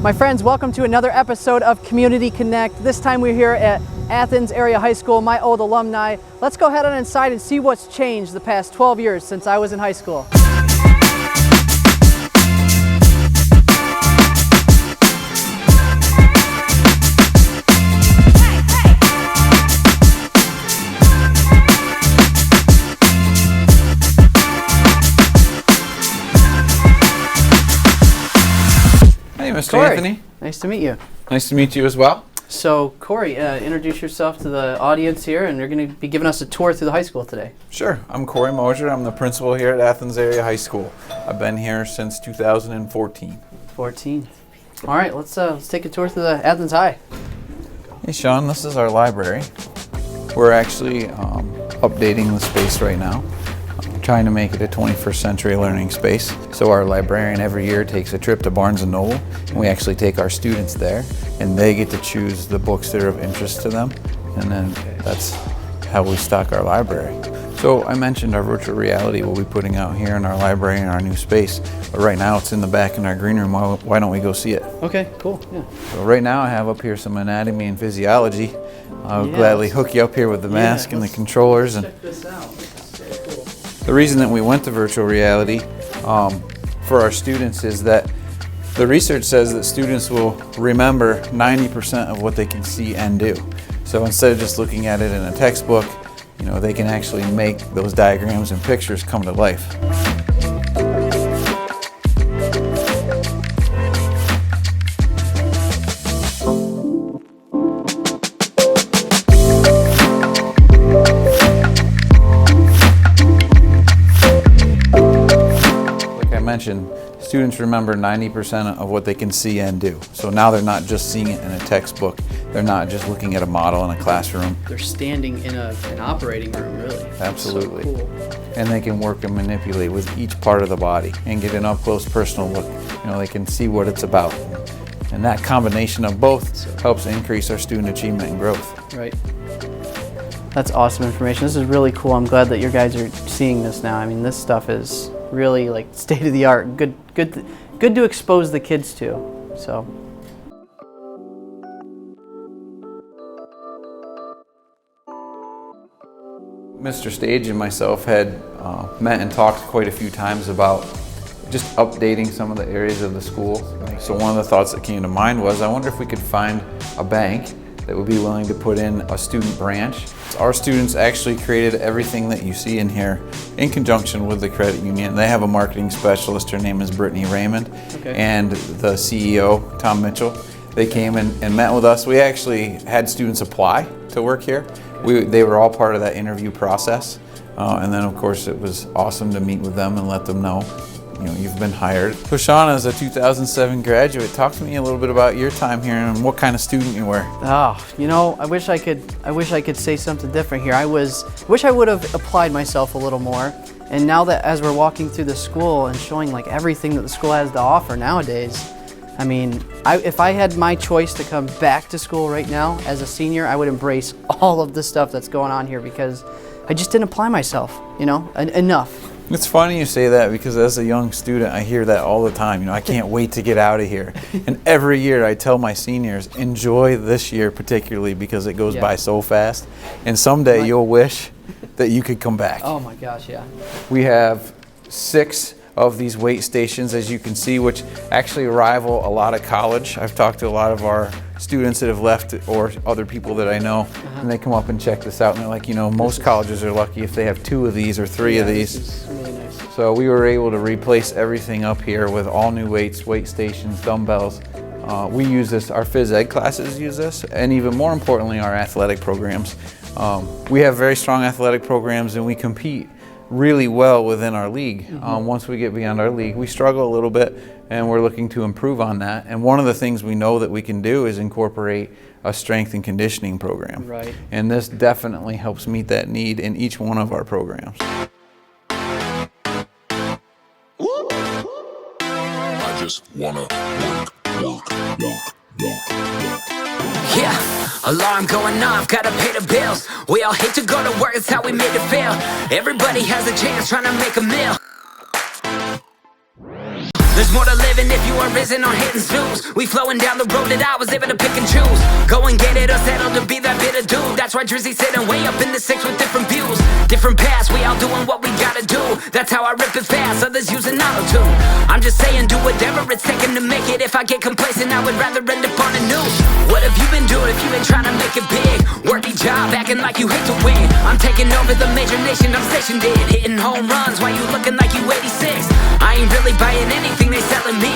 My friends, welcome to another episode of Community Connect. This time we're here at Athens Area High School, my old alumni. Let's go head on inside and see what's changed the past 12 years since I was in high school. Hey, Mr. Corey, Anthony. nice to meet you. Nice to meet you as well. So, Corey, introduce yourself to the audience here, and you're going to be giving us a tour through the high school today. Sure. I'm Corey Mosher. I'm the principal here at Athens Area High School. I've been here since 2014. 14. All right, let's take a tour through the Athens High. Hey, Sean, this is our library. We're actually updating the space right now, trying to make it a 21st century learning space. So our librarian every year takes a trip to Barnes & Noble, and we actually take our students there, and they get to choose the books that are of interest to them, and then that's how we stock our library. So I mentioned our virtual reality we'll be putting out here in our library in our new space, but right now it's in the back in our green room. Why don't we go see it? Okay, cool, yeah. So right now I have up here some anatomy and physiology. I'll gladly hook you up here with the mask and the controllers. Check this out. The reason that we went to virtual reality for our students is that the research says that students will remember 90% of what they can see and do. So instead of just looking at it in a textbook, they can actually make those diagrams and pictures come to life. Mentioned, students remember 90% of what they can see and do. So now they're not just seeing it in a textbook. They're not just looking at a model in a classroom. They're standing in an operating room, really. Absolutely. So cool. And they can work and manipulate with each part of the body and get an up-close personal look. They can see what it's about. And that combination of both helps increase our student achievement and growth. Right. That's awesome information. This is really cool. I'm glad that you guys are seeing this now. I mean, this stuff is really like state of the art. Good to expose the kids to. So. Mr. Stage and myself had met and talked quite a few times about just updating some of the areas of the school. So one of the thoughts that came to mind was, I wonder if we could find a bank that would be willing to put in a student branch. Our students actually created everything that you see in here in conjunction with the credit union. They have a marketing specialist, her name is Brittany Raymond, and the CEO, Tom Mitchell. They came and met with us. We actually had students apply to work here. They were all part of that interview process. And then of course it was awesome to meet with them and let them know you've been hired. So Sean, as a 2007 graduate, talk to me a little bit about your time here and what kind of student you were. Oh, I wish I could say something different here. I wish I would have applied myself a little more. And now that as we're walking through the school and showing like everything that the school has to offer nowadays, I mean, if I had my choice to come back to school right now as a senior, I would embrace all of the stuff that's going on here because I just didn't apply myself, enough. It's funny you say that because as a young student, I hear that all the time. I can't wait to get out of here. And every year I tell my seniors, enjoy this year particularly because it goes by so fast. And someday you'll wish that you could come back. Oh my gosh, yeah. We have 6 of these weight stations, as you can see, which actually rival a lot of college. I've talked to a lot of our students that have left or other people that I know, and they come up and check this out and they're like, most colleges are lucky if they have 2 of these or 3 of these. This is really nice. So we were able to replace everything up here with all new weights, weight stations, dumbbells. We use this, our phys ed classes use this, and even more importantly, our athletic programs. We have very strong athletic programs and we compete really well within our league. Once we get beyond our league, we struggle a little bit and we're looking to improve on that. And one of the things we know that we can do is incorporate a strength and conditioning program. Right. And this definitely helps meet that need in each one of our programs. I just wanna work. Yeah, alarm going off, gotta pay the bills. We all hate to go to work, it's how we made it feel. Everybody has a chance trying to make a meal. There's more to living if you are risen or hitting snooze. We flowing down the road that I was able to pick and choose. Go and get it or settle to be that bitter dude. That's why Drizzy sitting way up in the six with different views, different paths. We all doing what we gotta do. That's how I rip it fast. Others using auto-tune. I'm just saying, do whatever it's taking to make it. If I get complacent, I would rather end up on the news. What have you been doing if you ain't trying to make it big? Work your job, acting like you hate to win. I'm taking over the major nation I'm stationed in, hitting home runs while you looking like you 86. I ain't really buying anything they selling me.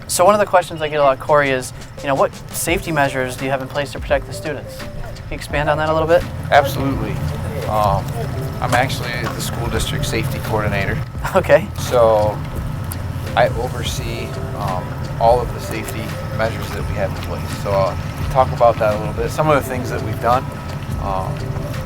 So one of the questions I get a lot, Corey, is, what safety measures do you have in place to protect the students? Can you expand on that a little bit? Absolutely. I'm actually the school district safety coordinator. Okay. So I oversee all of the safety measures that we have in place. So I'll talk about that a little bit. Some of the things that we've done,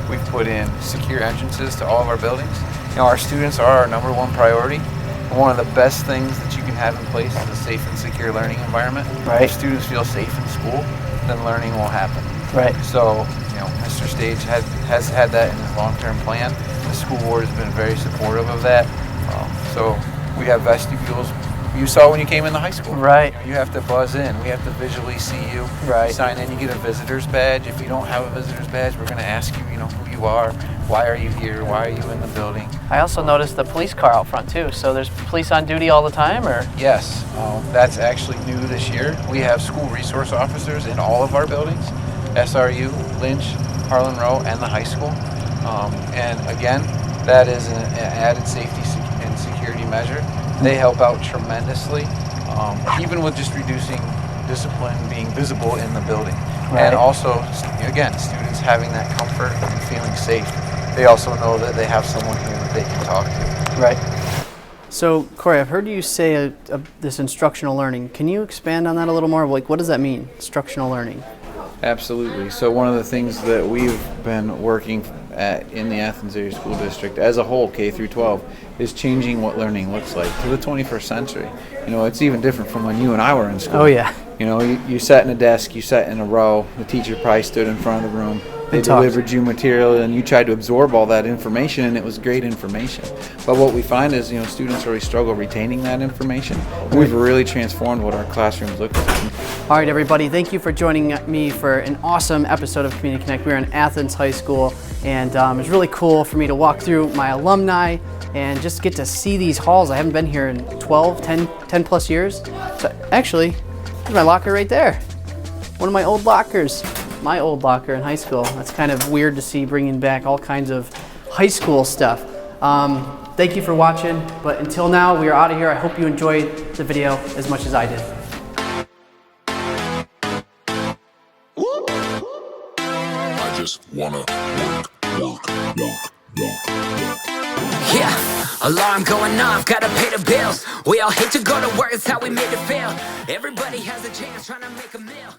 we've put in secure entrances to all of our buildings. Our students are our number one priority. And one of the best things that you can have in place is a safe and secure learning environment. Right. If students feel safe in school, then learning will happen. Right. So, Mr. Stage has had that in his long-term plan. The school board has been very supportive of that. So we have vestibules. You saw when you came in the high school. Right. You have to buzz in. We have to visually see you. Right. You sign in, you get a visitor's badge. If you don't have a visitor's badge, we're going to ask you, who you are. Why are you here? Why are you in the building? I also noticed the police car out front too. So there's police on duty all the time, or? Yes, that's actually new this year. We have school resource officers in all of our buildings, SRU, Lynch, Harlan Row, and the high school. And again, that is an added safety and security measure. They help out tremendously, even with just reducing discipline being visible in the building. Right. And also, again, students having that comfort and feeling safe. They also know that they have someone here that they can talk to. Right. So, Corey, I've heard you say this instructional learning. Can you expand on that a little more? Like, what does that mean, instructional learning? Absolutely. So one of the things that we've been working at in the Athens Area School District as a whole, K through 12, is changing what learning looks like to the 21st century. It's even different from when you and I were in school. Oh, yeah. You sat in a desk, you sat in a row, the teacher probably stood in front of the room, they delivered you material, and you tried to absorb all that information, and it was great information. But what we find is, students really struggle retaining that information. We've really transformed what our classrooms look like. All right, everybody, thank you for joining me for an awesome episode of Community Connect. We're in Athens High School, and it was really cool for me to walk through my alumni and just get to see these halls. I haven't been here in 10 plus years. So actually, there's my locker right there. One of my old lockers. My old locker in high school. That's kind of weird to see, bringing back all kinds of high school stuff. Thank you for watching, but until now, we are out of here. I hope you enjoyed the video as much as I did. I just wanna work. Yeah, alarm going off, gotta pay the bills. We all hate to go to work, it's how we made it feel. Everybody has a chance trying to make a meal.